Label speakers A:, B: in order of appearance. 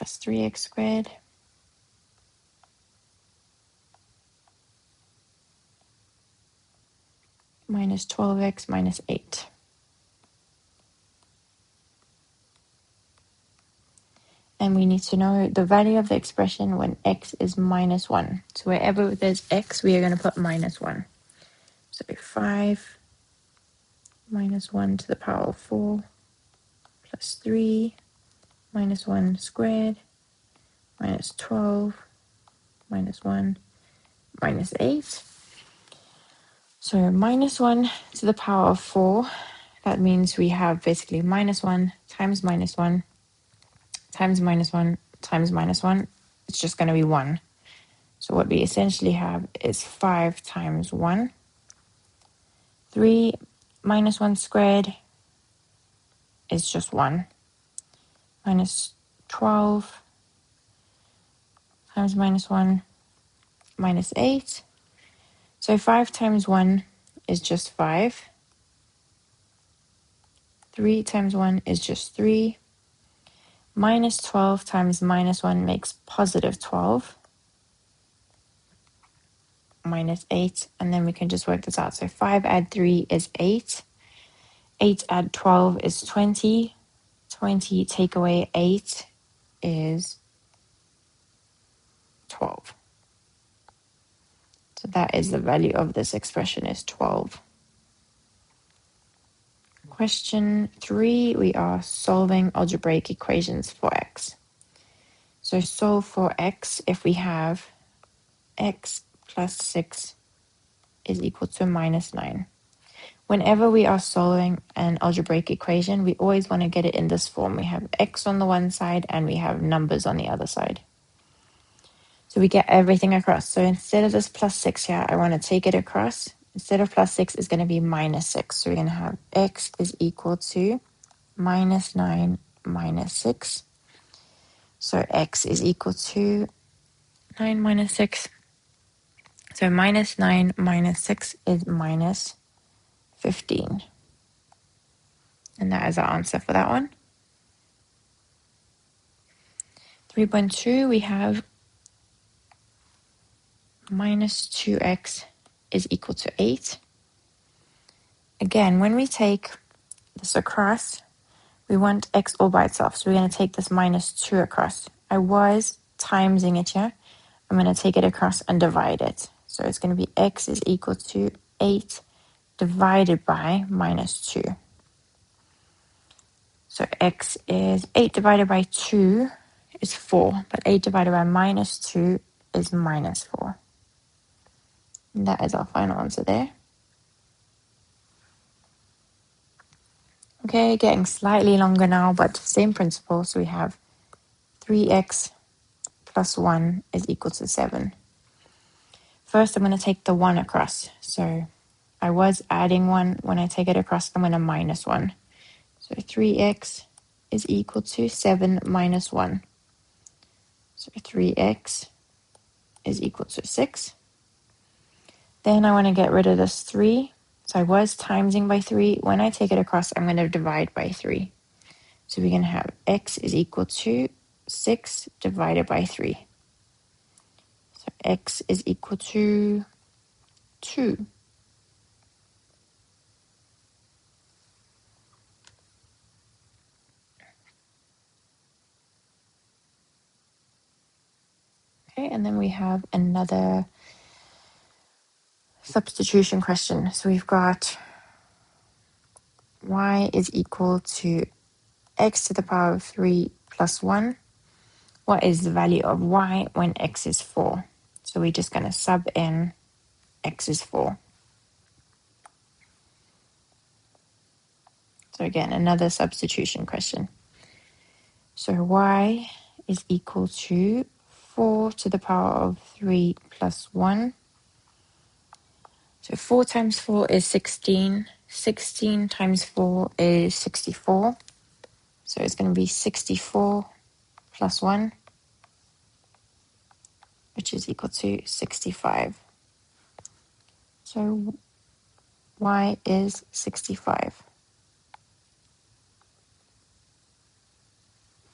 A: plus 3x squared minus 12x minus 8. And we need to know the value of the expression when x is minus 1. So wherever there's x, we are going to put minus 1. So 5 minus 1 to the power of 4 plus 3 minus 1 squared minus 12 minus 1 minus 8. So minus 1 to the power of 4, that means we have basically minus 1 times minus 1 times minus 1 times minus 1. It's just going to be 1. So what we essentially have is 5 times 1. 3 minus 1 squared is just 1. Minus 12 times minus 1 minus 8. So 5 times 1 is just 5. 3 times 1 is just 3. Minus 12 times minus 1 makes positive 12. Minus 8. And then we can just work this out. So 5 add 3 is 8. 8 add 12 is 20. 20 take away 8 is 12. So that is the value of this expression, is 12. Question 3, we are solving algebraic equations for x. So solve for x if we have x plus 6 is equal to minus 9. Whenever we are solving an algebraic equation, we always want to get it in this form. We have x on the one side and we have numbers on the other side. So we get everything across. So instead of this plus 6 here, I want to take it across. Instead of plus 6, it's going to be minus 6. So we're going to have x is equal to minus 9 minus 6. So x is equal to 9 minus 6. So minus 9 minus 6 is minus 15. And that is our answer for that one. 3.2, we have minus 2x is equal to 8. Again, when we take this across, we want x all by itself. So we're going to take this minus 2 across. I was timesing it here. I'm going to take it across and divide it. So it's going to be x is equal to 8 divided by minus 2. So x is 8 divided by 2 is 4. But 8 divided by minus 2 is minus 4. And that is our final answer there. Okay, getting slightly longer now, but same principle. So we have 3x plus 1 is equal to 7. First, I'm going to take the 1 across. So I was adding 1. When I take it across, I'm going to minus 1. So 3x is equal to 7 minus 1. So 3x is equal to 6. Then I want to get rid of this 3. So I was timesing by 3. When I take it across, I'm going to divide by 3. So we're going to have x is equal to 6 divided by 3. So x is equal to 2. Okay, and then we have another substitution question. So we've got y is equal to x to the power of 3 plus 1. What is the value of y when x is 4? So we're just going to sub in x is 4. So again, another substitution question. So y is equal to 4 to the power of 3 plus 1. So 4 times 4 is 16. 16 times 4 is 64. So it's going to be 64 plus 1, which is equal to 65. So y is 65.